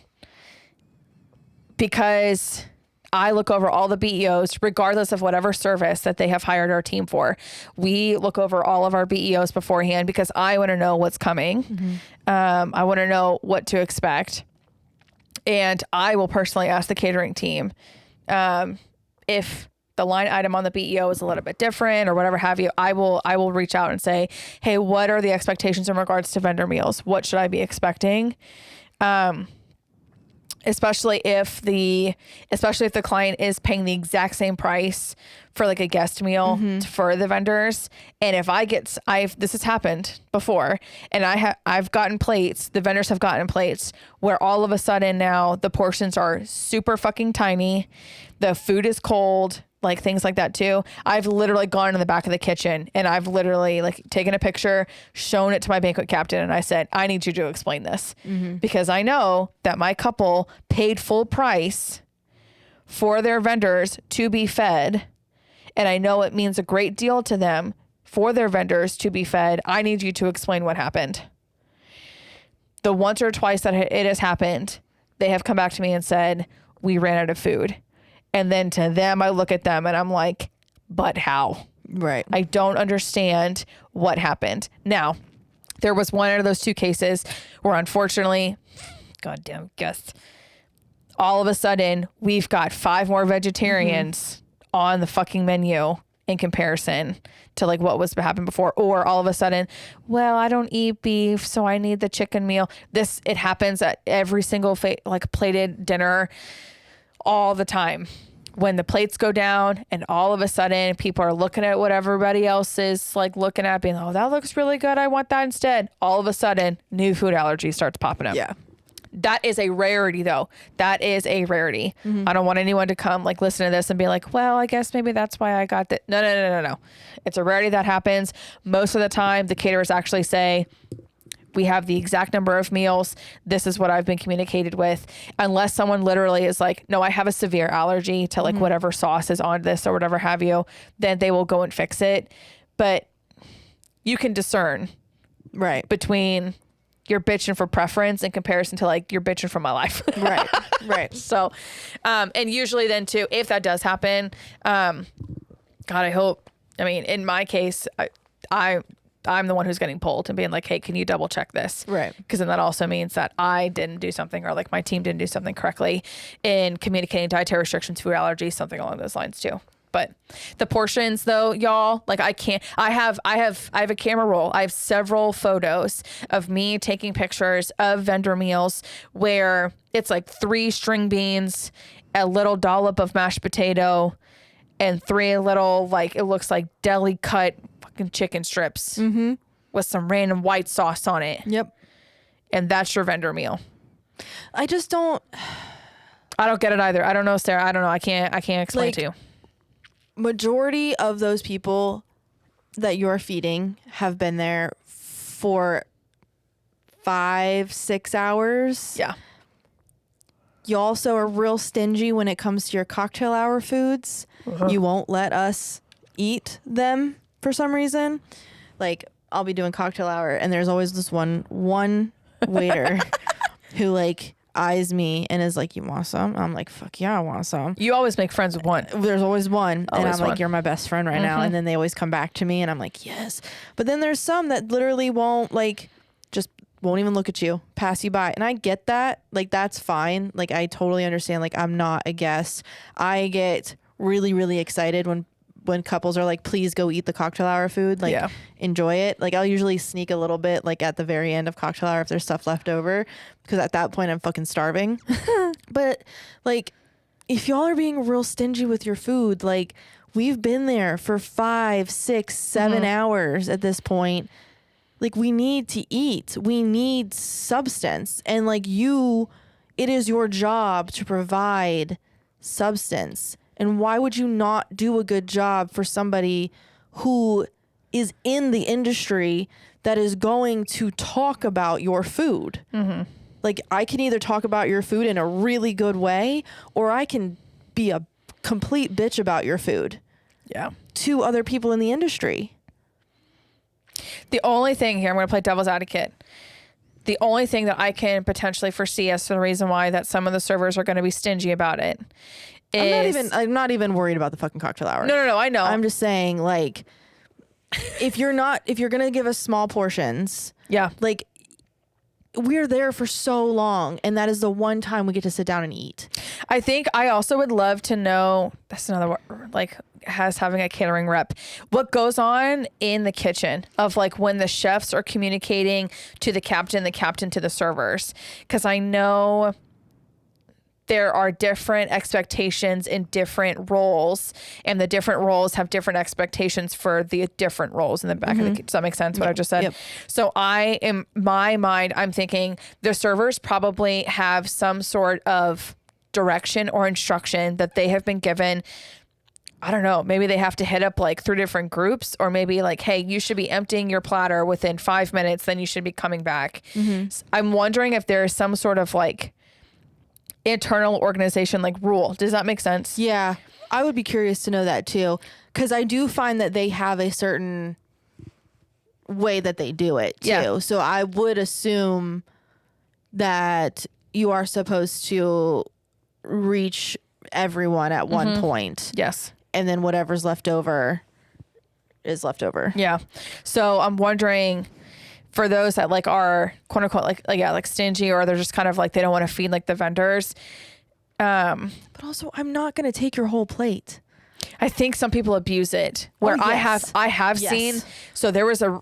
Because I look over all the BEOs, regardless of whatever service that they have hired our team for. We look over all of our BEOs beforehand because I want to know what's coming. I want to know what to expect. And I will personally ask the catering team if the line item on the BEO is a little bit different or whatever have you. I will reach out and say, hey, what are the expectations in regards to vendor meals? What should I be expecting? Especially if the client is paying the exact same price for like a guest meal for the vendors. And if this has happened before, and I've gotten plates, the vendors have gotten plates where all of a sudden now the portions are super fucking tiny. The food is cold, like things like that too. I've literally gone in the back of the kitchen and I've literally like taken a picture, shown it to my banquet captain. And I said, I need you to explain this because I know that my couple paid full price for their vendors to be fed. And I know it means a great deal to them for their vendors to be fed. I need you to explain what happened. The once or twice that it has happened, they have come back to me and said, we ran out of food. And then to them, I look at them and I'm like, but how? Right. I don't understand what happened. Now, there was one out of those 2 cases where unfortunately, goddamn guests, all of a sudden we've got 5 more vegetarians on the fucking menu in comparison to like what was happened before. Or all of a sudden, well, I don't eat beef, so I need the chicken meal. It happens at every single plated dinner all the time when the plates go down and all of a sudden people are looking at what everybody else is like looking at being, oh, that looks really good, I want that instead. All of a sudden new food allergy starts popping up. Yeah. That is a rarity though. That is a rarity. I don't want anyone to come like listen to this and be like, well, I guess maybe that's why I got that. No. It's a rarity that happens. Most of the time the caterers actually say, we have the exact number of meals. This is what I've been communicated with. Unless someone literally is like, no, I have a severe allergy to like whatever sauce is on this or whatever have you, then they will go and fix it. But you can discern between you're bitching for preference in comparison to like you're bitching for my life. Right. So, and usually then too, if that does happen, God, I hope, I mean, in my case, I'm the one who's getting pulled and being like, hey, can you double check this? Right. Because then that also means that I didn't do something or like my team didn't do something correctly in communicating dietary restrictions, food allergies, something along those lines too. But the portions though, y'all, like I can't, I have a camera roll. I have several photos of me taking pictures of vendor meals where it's like 3 string beans, a little dollop of mashed potato, and 3 little, like, it looks like deli cut fucking chicken strips with some random white sauce on it. Yep. And that's your vendor meal. I just don't get it either. I don't know, Sarah. I don't know. I can't explain it to you. Majority of those people that you're feeding have been there for 5-6 hours. Yeah. You also are real stingy when it comes to your cocktail hour foods. You won't let us eat them for some reason. Like, I'll be doing cocktail hour and there's always this one waiter who like eyes me and is like, you want some? I'm like, fuck yeah, I want some. You always make friends with one. There's always one. Always and I'm one. like, you're my best friend right now. And then they always come back to me and I'm like, yes. But then there's some that literally won't, like, just won't even look at you, pass you by. And I get that. Like, that's fine. Like, I totally understand. Like, I'm not a guest. I get really, really excited when couples are like, please go eat the cocktail hour food, like enjoy it. Like, I'll usually sneak a little bit like at the very end of cocktail hour if there's stuff left over, because at that point I'm fucking starving. But like, if y'all are being real stingy with your food, like, we've been there for 5, 6, 7 hours at this point. Like, we need to eat, we need substance, and like, it is your job to provide substance. And why would you not do a good job for somebody who is in the industry that is going to talk about your food? Like, I can either talk about your food in a really good way, or I can be a complete bitch about your food. Yeah. To other people in the industry. The only thing here, I'm going to play devil's advocate. The only thing that I can potentially foresee as to the reason why that some of the servers are going to be stingy about it I'm not even worried about the fucking cocktail hour. No, I know. I'm just saying, like, if you're going to give us small portions, like, we're there for so long, and that is the one time we get to sit down and eat. I think I also would love to know, that's another word, like, having a catering rep, what goes on in the kitchen of like when the chefs are communicating to the captain to the servers. Because I know there are different expectations in different roles, and the different roles have different expectations for the different roles in the back of the kitchen. Does that make sense, what I just said? Yep. So my mind, I'm thinking the servers probably have some sort of direction or instruction that they have been given. I don't know, maybe they have to hit up like 3 different groups, or maybe like, hey, you should be emptying your platter within 5 minutes, then you should be coming back. I'm wondering if there's some sort of like internal organization like rule. Does that make sense? Yeah, I would be curious to know that too, because I do find that they have a certain way that they do it too. Yeah. So I would assume that you are supposed to reach everyone at one point. Yes. And then whatever's left over is left over. Yeah. So I'm wondering, for those that like are quote unquote like stingy, or they're just kind of like, they don't want to feed like the vendors. But also, I'm not going to take your whole plate. I think some people abuse it where I have seen. So there was a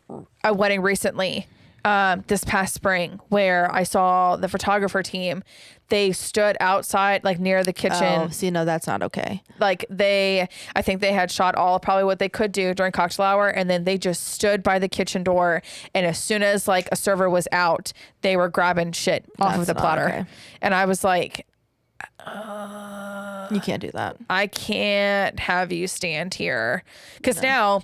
wedding recently, this past spring, where I saw the photographer team. They stood outside, like near the kitchen. Oh, see, no, that's not okay. Like I think they had shot probably what they could do during cocktail hour, and then they just stood by the kitchen door. And as soon as like a server was out, they were grabbing shit off of the platter. Okay. And I was like, you can't do that. I can't have you stand here, because now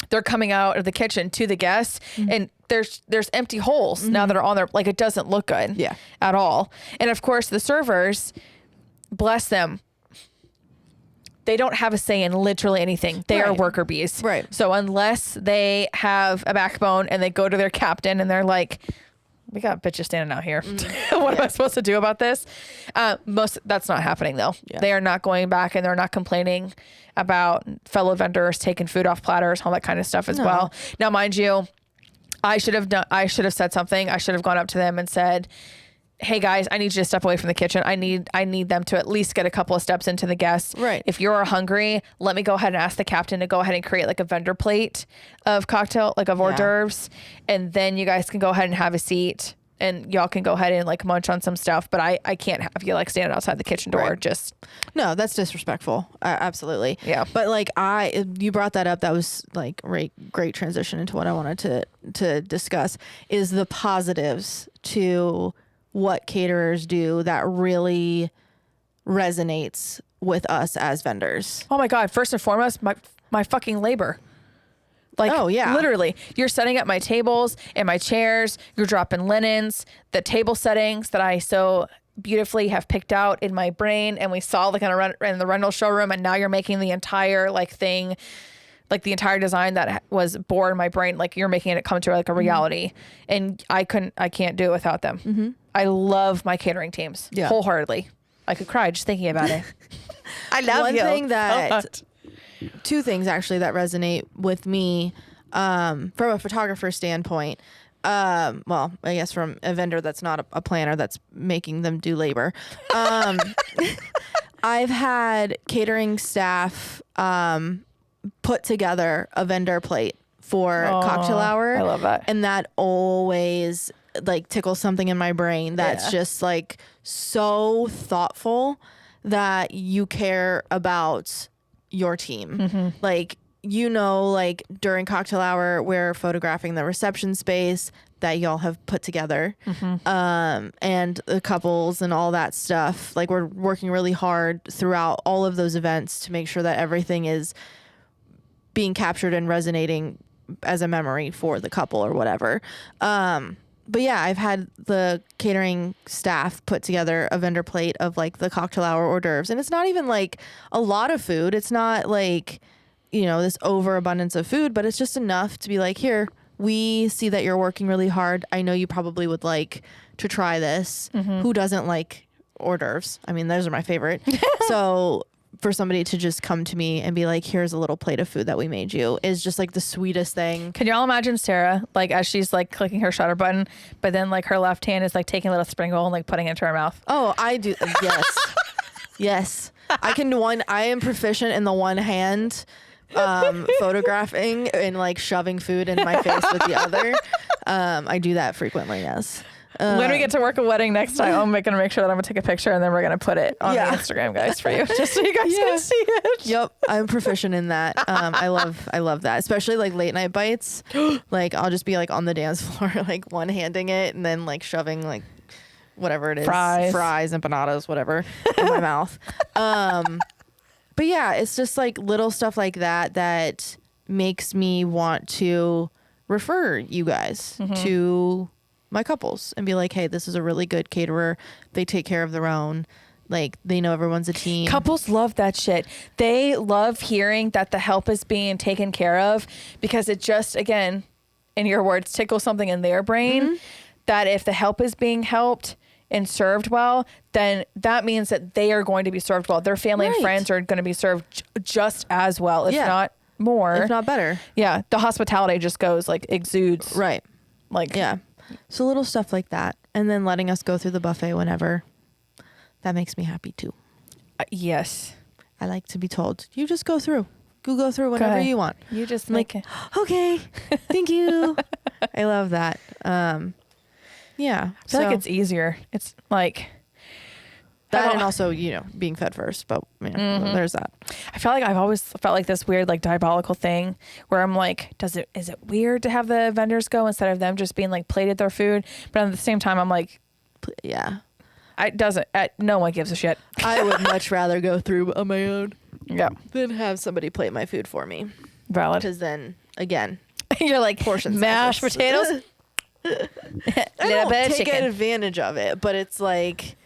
they're coming out of the kitchen to the guests, and there's empty holes now that are on there. Like, it doesn't look good at all. And of course the servers, bless them, they don't have a say in literally anything. They are worker bees. Right. So unless they have a backbone and they go to their captain and they're like, we got bitches standing out here. What am I supposed to do about this? That's not happening though. Yeah. They are not going back, and they're not complaining about fellow vendors taking food off platters, all that kind of stuff as well. Now, mind you, I should have said something. I should have gone up to them and said, hey guys, I need you to step away from the kitchen. I need them to at least get a couple of steps into the guests. Right. If you're hungry, let me go ahead and ask the captain to go ahead and create like a vendor plate of cocktail, like of hors d'oeuvres. And then you guys can go ahead and have a seat and y'all can go ahead and like munch on some stuff. But I can't have you like stand outside the kitchen door. Right. Just no, that's disrespectful. Absolutely. Yeah. But like you brought that up. That was like great transition into what I wanted to discuss is the positives to what caterers do that really resonates with us as vendors. oh my God, first and foremost, my fucking labor. Like, oh yeah, literally, you're setting up my tables and my chairs. You're dropping linens, the table settings that I so beautifully have picked out in my brain, and we saw like in the rental showroom. And now you're making the entire like thing, like the entire design that was born in my brain. Like you're making it come to like a reality, and I can't do it without them. Mm-hmm. I love my catering teams wholeheartely. I could cry just thinking about it. I love one you. thing that. Two things actually that resonate with me from a photographer standpoint. Well, I guess from a vendor that's not a planner that's making them do labor. I've had catering staff put together a vendor plate for cocktail hour. I love that. And that always like tickles something in my brain that's just like so thoughtful that you care about your team. Mm-hmm. Like, like during cocktail hour, we're photographing the reception space that y'all have put together, and the couples and all that stuff. Like we're working really hard throughout all of those events to make sure that everything is being captured and resonating as a memory for the couple or whatever. But yeah, I've had the catering staff put together a vendor plate of like the cocktail hour hors d'oeuvres. And it's not even like a lot of food. It's not like, this overabundance of food, but it's just enough to be like, here, we see that you're working really hard. I know you probably would like to try this. Mm-hmm. Who doesn't like hors d'oeuvres? I mean, those are my favorite. So for somebody to just come to me and be like, here's a little plate of food that we made you is just like the sweetest thing. Can y'all imagine Sarah, like as she's like clicking her shutter button, but then like her left hand is like taking a little spring roll and like putting it into her mouth? Oh, I do. Yes. Yes. I am proficient in the one hand, photographing and like shoving food in my face with the other. I do that frequently. Yes. When we get to work a wedding next time, I'm going to make sure that I'm going to take a picture and then we're going to put it on the Instagram, guys, for you, just so you guys can see it. Yep. I'm proficient in that. I love that, especially like late night bites. Like I'll just be like on the dance floor, like one handing it and then like shoving like whatever it is, fries, empanadas, whatever in my mouth. But yeah, it's just like little stuff like that makes me want to refer you guys to my couples and be like, hey, this is a really good caterer. They take care of their own. Like they know everyone's a team. Couples love that shit. They love hearing that the help is being taken care of because it just, again, in your words, tickles something in their brain that if the help is being helped and served well, then that means that they are going to be served well. Their family and friends are going to be served just as well, if not more. If not better. Yeah. The hospitality just goes like exudes. Right. Like, yeah. So little stuff like that. And then letting us go through the buffet whenever. That makes me happy too. Yes. I like to be told, you just go through. Go through whenever you want. You just make it. Okay. Thank you. I love that. Yeah. I feel like it's easier. It's like that, and also, being fed first, but there's that. I feel like I've always felt like this weird, like diabolical thing where I'm like, is it weird to have the vendors go instead of them just being like plated their food? But at the same time, I'm like, yeah, no one gives a shit. I would much rather go through on my own. Yeah. Than have somebody plate my food for me. Valid. Because then again, you're like portion mashed potatoes. I don't take advantage of it, but it's like,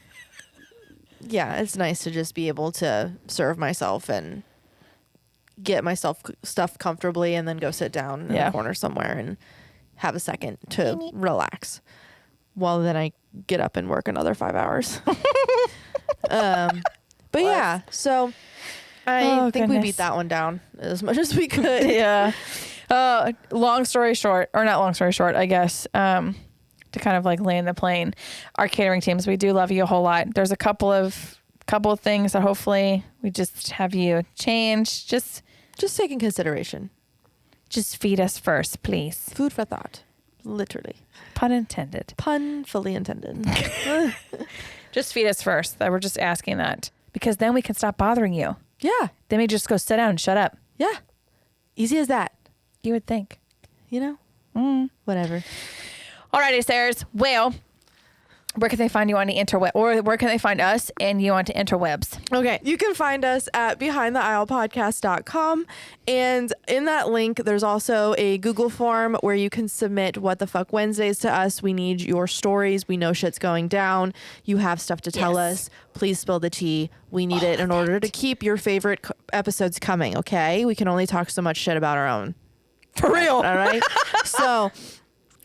yeah, it's nice to just be able to serve myself and get myself stuff comfortably and then go sit down in a corner somewhere and have a second to relax. Well, then I get up and work another 5 hours. But yeah, so I think we beat that one down as much as we could. Yeah. Long story short, or not long story short, I guess. to kind of like land the plane. Our catering teams, we do love you a whole lot. There's a couple of things that hopefully we just have you change. Just take in consideration. Just feed us first, please. Food for thought. Literally. Pun intended. Pun fully intended. Just feed us first. That we're just asking that. Because then we can stop bothering you. Yeah. Then we just go sit down and shut up. Yeah. Easy as that. You would think. You know? Whatever. Alrighty, Sarahs. Well, where can they find you on the interweb? Or where can they find us and you on the interwebs? Okay. You can find us at behindtheaislepodcast.com. And in that link, there's also a Google form where you can submit What the Fuck Wednesdays to us. We need your stories. We know shit's going down. You have stuff to tell us. Please spill the tea. We need it in order to keep your favorite episodes coming, okay? We can only talk so much shit about our own. For real. All right? So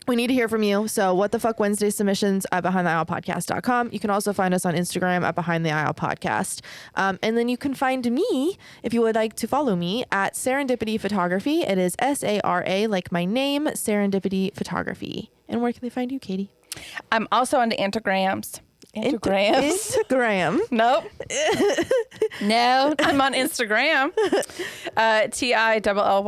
we need to hear from you. So What the Fuck Wednesday submissions at behindtheaislepodcast.com. You can also find us on Instagram at Behind the Aisle Podcast. And then you can find me, if you would like to follow me, at Serendipity Photography. It is SARA, like my name, Serendipity Photography. And where can they find you, Katie? I'm also on the Instagrams. Instagram. Nope. No, I'm on Instagram. TILLYTAL.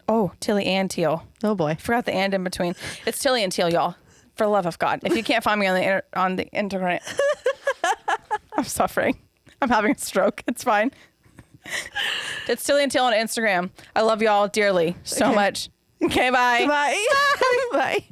Oh, Tilly and Teal. Oh boy. Forgot the and in between. It's Tilly and Teal, y'all. For the love of God. If you can't find me on the Instagram, I'm suffering. I'm having a stroke. It's fine. It's Tilly and Teal on Instagram. I love y'all dearly so much. Okay, bye. Bye. Bye.